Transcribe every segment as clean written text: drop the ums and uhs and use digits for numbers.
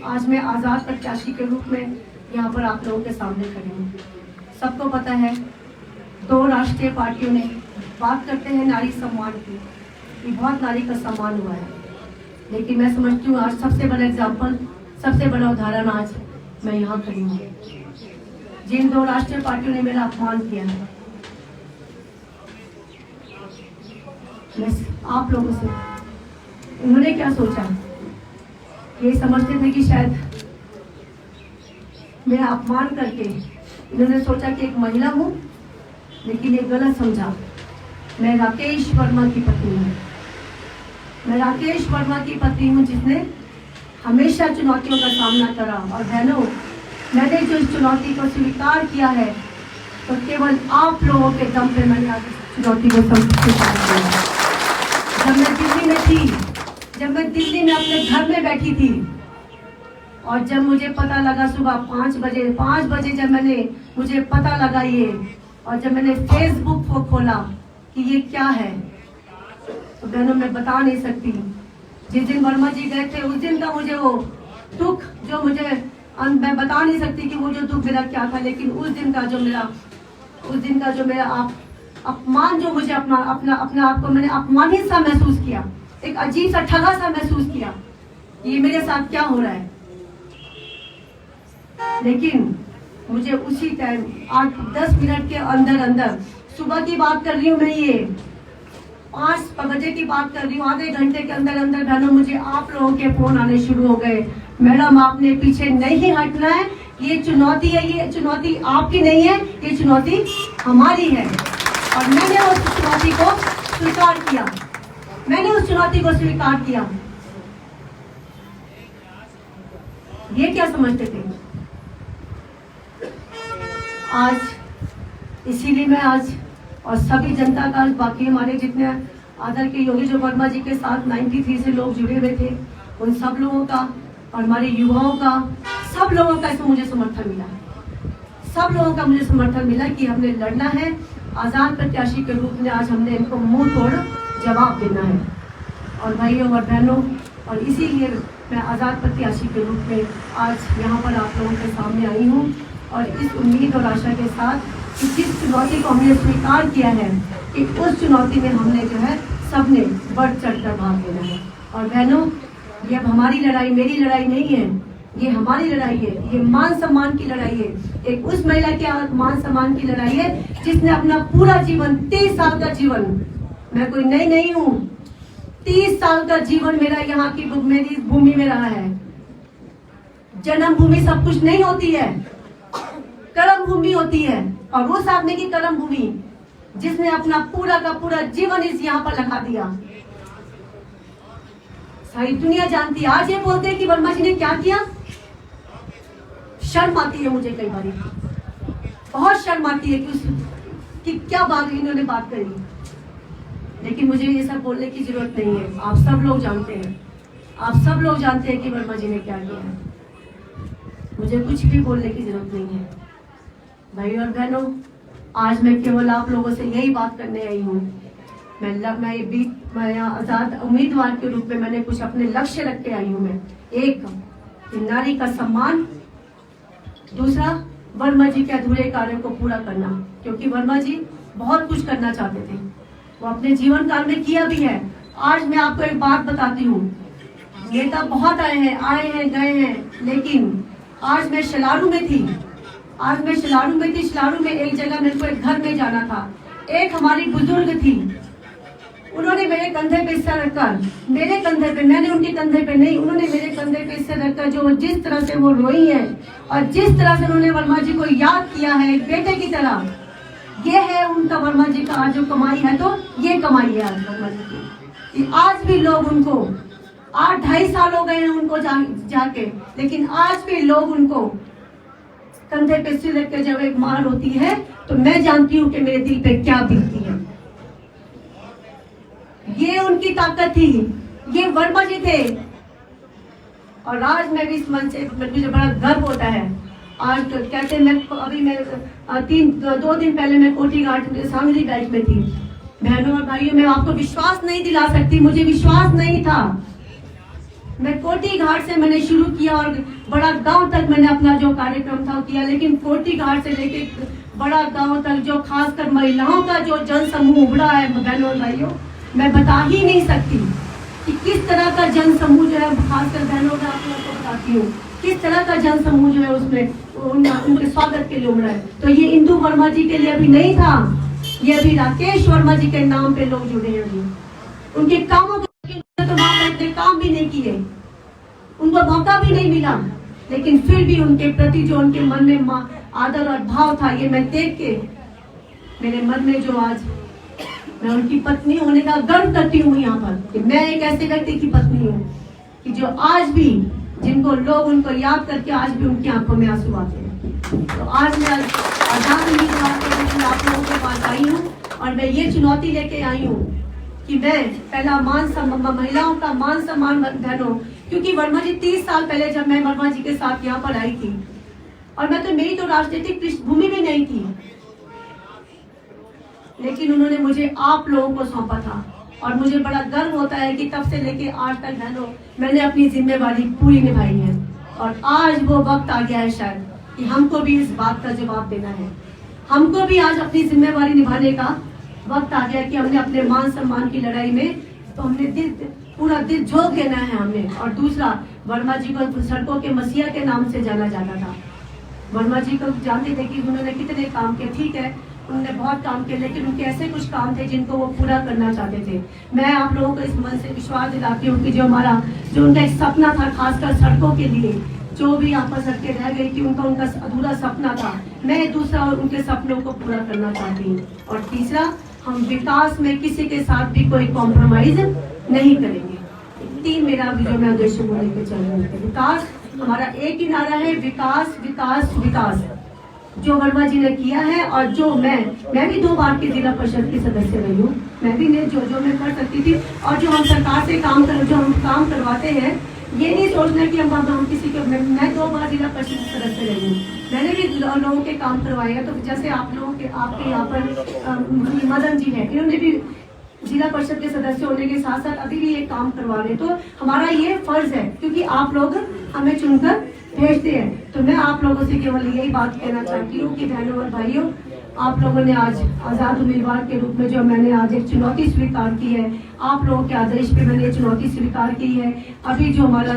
आज मैं आज़ाद प्रत्याशी के रूप में यहाँ पर आप लोगों के सामने खड़ी हूँ। सबको पता है 2 राष्ट्रीय पार्टियों ने बात करते हैं नारी सम्मान की, ये बहुत नारी का सम्मान हुआ है, लेकिन मैं समझती हूँ आज सबसे बड़ा एग्जाम्पल, सबसे बड़ा उदाहरण आज मैं यहाँ खड़ी हूँ। जिन 2 राष्ट्रीय पार्टियों ने मेरा अपमान किया है, आप लोगों से उन्होंने क्या सोचा, ये समझते थे कि शायद मेरा अपमान करके इन्होंने सोचा कि एक महिला हूँ, लेकिन ये गलत समझा। मैं राकेश वर्मा की पत्नी हूँ, मैं राकेश वर्मा की पत्नी हूँ जिसने हमेशा चुनौतियों का सामना करा। और बहनों, मैंने जो इस चुनौती को स्वीकार किया है तो केवल आप लोगों के दम पे मैंने आज इस चुनौती को स्वीकार किया। जब मैं दिल्ली में थी, जब मैं दिल्ली में अपने घर में बैठी थी और जब मुझे पता लगा सुबह 5 बजे जब मुझे पता लगा ये, और जब मैंने फेसबुक को खोला कि ये क्या है, तो बहनों मैं बता नहीं सकती। जिस दिन वर्मा जी गए थे उस दिन का मुझे वो दुख जो मैं बता नहीं सकती कि वो जो दुख मेरा क्या था, लेकिन उस दिन का जो मेरा अपमान, जो मुझे अपने आप को मैंने अपमानित सा महसूस किया, एक अजीब सा ठगा सा महसूस किया, ये मेरे साथ क्या हो रहा है। लेकिन मुझे उसी टाइम 8-10 मिनट के अंदर, सुबह की बात कर रही हूँ मैं, ये 5 बजे की बात कर रही हूँ, आधे घंटे के अंदर बहनों मुझे आप लोगों के फोन आने शुरू हो गए। मैडम आपने पीछे नहीं हटना है, ये चुनौती है, ये चुनौती आपकी नहीं है, ये चुनौती हमारी है। और मैंने उस चुनौती को स्वीकार किया, ये क्या समझते थे आज, इसीलिए मैं आज और सभी जनता का, बाकी हमारे जितने आदर के योगी जो वर्मा जी के साथ 93 से लोग जुड़े हुए थे, उन सब लोगों का और हमारे युवाओं का, सब लोगों का इसमें मुझे समर्थन मिला, सब लोगों का मुझे समर्थन मिला कि हमने लड़ना है आज़ाद प्रत्याशी के रूप में। आज हमने इनको मुंह तोड़ जवाब देना है। और भाइयों और बहनों, और इसीलिए मैं आज़ाद प्रत्याशी के रूप में आज यहाँ पर आप लोगों के सामने आई हूँ, और इस उम्मीद और आशा के साथ कि जिस चुनौती को हमने स्वीकार किया है कि उस चुनौती में हमने जो है सबने बढ़ चढ़ कर भाग लेना है। और बहनों, ये अब हमारी लड़ाई, मेरी लड़ाई नहीं है, ये हमारी लड़ाई है, ये मान सम्मान की लड़ाई है, एक उस महिला के मान सम्मान की लड़ाई है जिसने अपना पूरा जीवन, 30 साल का जीवन, मैं कोई नई नहीं हूँ, 30 साल का जीवन मेरा यहाँ की मेरी भूमि में रहा है। जन्मभूमि सब कुछ नहीं होती है, कर्म भूमि होती है, और उस आदमी की कर्म भूमि जिसने अपना पूरा का पूरा जीवन इस यहाँ पर लगा दिया, सारी दुनिया जानती है। आज ये बोलते हैं कि वर्मा जी ने क्या किया, शर्म आती है मुझे, कई बार बहुत शर्म आती है कि क्या बात इन्होंने बात करी, लेकिन मुझे ये सब बोलने की जरूरत नहीं है। आप सब लोग जानते हैं, आप सब लोग जानते हैं कि वर्मा जी ने क्या किया है, मुझे कुछ भी बोलने की जरूरत नहीं है। भाई और बहनों, आज मैं केवल आप लोगों से यही बात करने आई हूँ। मैं यहाँ आज़ाद उम्मीदवार के रूप में मैंने कुछ अपने लक्ष्य रख के आई हूँ। मैं एक, नारी का सम्मान, दूसरा वर्मा जी के अधूरे कार्यों को पूरा करना, क्योंकि वर्मा जी बहुत कुछ करना चाहते थे, वो अपने जीवन काल में किया भी है। आज मैं आपको एक बात बताती हूँ, नेता बहुत आए हैं गए हैं, लेकिन आज मैं शलारू में थी, शलारू में एक जगह मेरे को एक घर में जाना था। एक हमारी बुजुर्ग थी, उन्होंने मेरे कंधे पे सिर रखकर, मेरे कंधे पे, मैंने उनके कंधे पे नहीं, उन्होंने मेरे कंधे पे सिर रखकर जो जिस तरह से वो रोई है और जिस तरह से उन्होंने वर्मा जी को याद किया है एक बेटे की तरह, ये है उनका वर्मा जी का आज जो कमाई है, तो ये कमाई है आज वर्मा जी की। आज भी लोग उनको 8-2.5 साल हो गए हैं उनको जाके, लेकिन आज भी लोग उनको कंधे पे सिर रख के जब एक मार होती है तो मैं जानती हूँ कि मेरे दिल पे क्या बीतती है। ये उनकी ताकत थी, ये वर्मा जी थे। और आज मैं भी इस मन से मुझे बड़ा गर्व होता है। आज तो कहते हैं, मैं 2 दिन पहले मैं कोठी घाट सांगली बैच में थी। बहनों और भाइयों, मैं आपको विश्वास नहीं दिला सकती, मुझे विश्वास नहीं था, मैं कोटी घाट से मैंने शुरू किया और बड़ा गांव तक मैंने अपना जो कार्यक्रम था किया, लेकिन कोटी घाट से लेके बड़ा गांव तक जो खासकर महिलाओं का जो जन समूह उभरा है बहनों और भाइयों, मैं बता ही नहीं सकती कि किस तरह का जन समूह जो है, खासकर बहनों का आप लोगों को बताती हूँ किस तरह का जन समूह जो है उसमें उनके स्वागत के लिए उमड़ा है। तो ये इंदु वर्मा जी के लिए अभी नहीं था, ये अभी राकेश वर्मा जी के नाम पे लोग जुड़े हैं। अभी उनके कामों के तो वहां पर इतने काम भी नहीं किए, उनको मौका भी नहीं मिला, लेकिन फिर भी उनके प्रति जो उनके मन में आदर और भाव था, ये मैं देख के मेरे मन में जो आज मैं उनकी पत्नी होने का गर्व करती हूँ यहाँ पर कि मैं एक ऐसे व्यक्ति की पत्नी हूँ कि जो आज भी जिनको लोग उनको याद करके आज भी उनकी आंखों में आंसू आते हैं। तो आज मैं आजाद उम्मीदवार आप लोगों के पास आई हूँ और मैं ये चुनौती लेके आई हूँ कि मैं पहला महिलाओं का मान सम्मान बहनों, क्योंकि वर्मा जी 30 साल पहले जब मैं वर्मा जी के साथ यहाँ पर आई थी और मेरी तो राजनीतिक पृष्ठभूमि भी नहीं थी, लेकिन उन्होंने मुझे आप लोगों को सौंपा था और मुझे बड़ा गर्व होता है कि तब से लेके आज तक बहनों मैंने अपनी जिम्मेवारी पूरी निभाई है। और आज वो वक्त आ गया है शायद कि हमको भी इस बात का जवाब देना है, हमको भी आज अपनी जिम्मेवारी निभाने का वक्त आ गया कि हमने अपने मान सम्मान की लड़ाई में तो हमने पूरा दिल झोंक देना है हमने। और दूसरा, वर्मा जी को सड़कों के मसीहा के नाम से जाना जाता था। वर्मा जी को जानते थे कि उन्होंने कितने काम किए, ठीक है उन्होंने बहुत काम किए, लेकिन उनके ऐसे कुछ काम थे जिनको वो पूरा करना चाहते थे। मैं आप लोगों को इस मन से विश्वास दिलाती हूँ कि जो उनका एक सपना था, खासकर सड़कों के लिए जो भी यहाँ पर सड़कें रह गई थी, उनका अधूरा सपना था, मैं दूसरा और उनके सपनों को पूरा करना चाहती हूँ। और तीसरा, हम विकास में किसी के साथ भी कोई कॉम्प्रोमाइज नहीं करेंगे। 3 मेरा जो मैं उद्देश्य को लेकर चल रही हूँ। विकास हमारा एक ही नारा है, विकास विकास विकास, जो वर्मा जी ने किया है। और जो मैं भी 2 बार के जिला परिषद की सदस्य रही हूँ, मैं भी जो मैं कर सकती थी। और जो हम सरकार से जो हम काम करवाते हैं, ये नहीं सोचना कि हम किसी के, मैं 2 बार जिला परिषद की सदस्य रही हूँ, मैंने भी लोगों के काम करवाए हैं। तो जैसे आप लोगों के आपके यहाँ पर मदन जी है, इन्होंने भी जिला परिषद के सदस्य होने के साथ साथ अभी भी ये काम करवा रहे। तो हमारा ये फर्ज है, क्योंकि आप लोग हमें चुनकर भेजते हैं। तो मैं आप लोगों से केवल यही बात कहना चाहती हूँ कि बहनों और भाइयों, आप लोगों ने आज आज़ाद उम्मीदवार के रूप में जो मैंने आज एक चुनौती स्वीकार की है, आप लोगों के आदेश पे मैंने ये चुनौती स्वीकार की है। अभी जो हमारा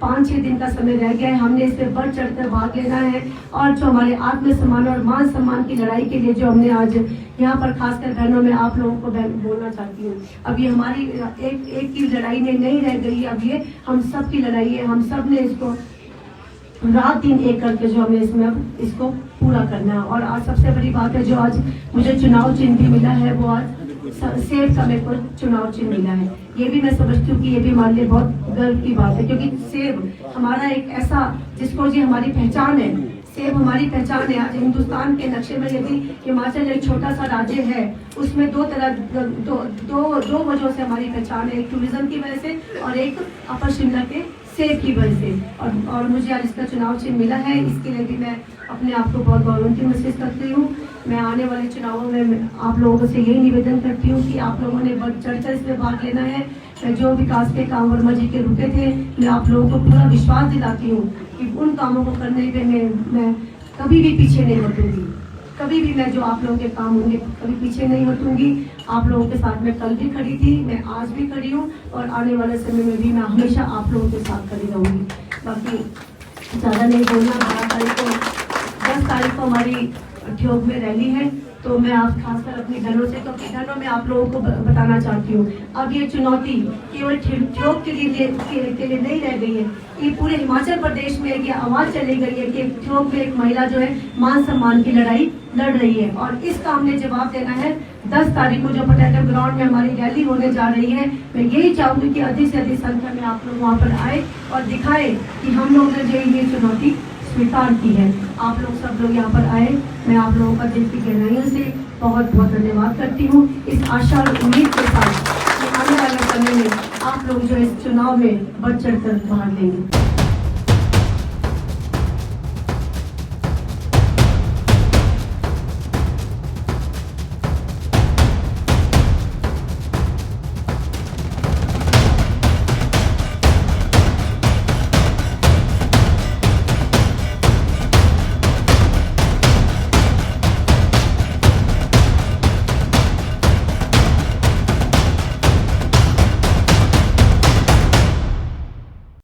5-6 दिन का समय रह गया है, हमने इसमें बढ़ चढ़कर भाग लेना है। और जो हमारे आत्मसम्मान और मान सम्मान की लड़ाई के लिए जो हमने आज यहाँ पर खासकर बहनों में आप लोगों को बोलना चाहती हूँ, अब ये हमारी एक की लड़ाई नहीं रह गई, अब ये हम सब की लड़ाई है। हम सब ने इसको रात दिन एक करके जो हमें इसमें इसको पूरा करना है। और आज सबसे बड़ी बात है, जो आज मुझे चुनाव चिन्ह भी मिला है, वो आज सेब का मेरे को चुनाव चिन्ह मिला है। ये भी मैं समझती हूँ कि ये भी हमारे लिए बहुत गर्व की बात है, क्योंकि सेब हमारा एक ऐसा जिसको जी हमारी पहचान है, सेब हमारी पहचान है। आज हिंदुस्तान के नक्शे में यदि हिमाचल एक छोटा सा राज्य है, उसमें दो वजहों से हमारी पहचान है, एक टूरिज्म की वजह से और एक अपर शिमला के सेब की वजह से। और मुझे आज इसका चुनाव चिन्ह मिला है, इसके लिए भी मैं अपने आप को बहुत गौरवान्वित महसूस करती हूँ। मैं आने वाले चुनावों में आप लोगों से यही निवेदन करती हूँ कि आप लोगों ने बढ़ चढ़कर इसमें भाग लेना है। मैं जो विकास के काम वर्मा जी के रुके थे, मैं आप लोगों को पूरा विश्वास दिलाती हूँ कि उन कामों को करने पे मैं कभी भी पीछे नहीं हटूंगी। कभी भी मैं जो आप लोगों के काम होंगे कभी पीछे नहीं हटूंगी। आप लोगों के साथ मैं कल भी खड़ी थी, मैं आज भी खड़ी हूँ और आने वाले समय में भी मैं हमेशा आप लोगों के साथ खड़ी रहूँगी। बाकी ज़्यादा नहीं बोलना, 10 तारीख को हमारी ठियोग में रैली है, तो मैं आप खासकर अपनी बहनों से, क्योंकि बहनों में आप लोगों को बताना चाहती हूँ, अब ये चुनौती केवल ठियोग के लिए नहीं रह गई है, ये पूरे हिमाचल प्रदेश में ये आवाज़ चली गई है कि ठियोग में एक महिला जो है मान सम्मान की लड़ाई लड़ रही है। और इसका हमने जवाब देना है 10 तारीख को जो पोटैटो ग्राउंड में हमारी रैली होने जा रही है। मैं यही चाहूँगी कि अधिक से अधिक संख्या में आप लोग वहाँ पर आए और दिखाए कि हम लोग ने जो ये चुनौती स्वीकार की है। आप लोग सब लोग यहाँ पर आए, मैं आप लोगों का दिल की गहराइयों से बहुत बहुत धन्यवाद करती हूँ, इस आशा और उम्मीद के साथ कि आने वाले समय में आप लोग जो इस चुनाव में बढ़ चढ़ कर भाग लेंगे।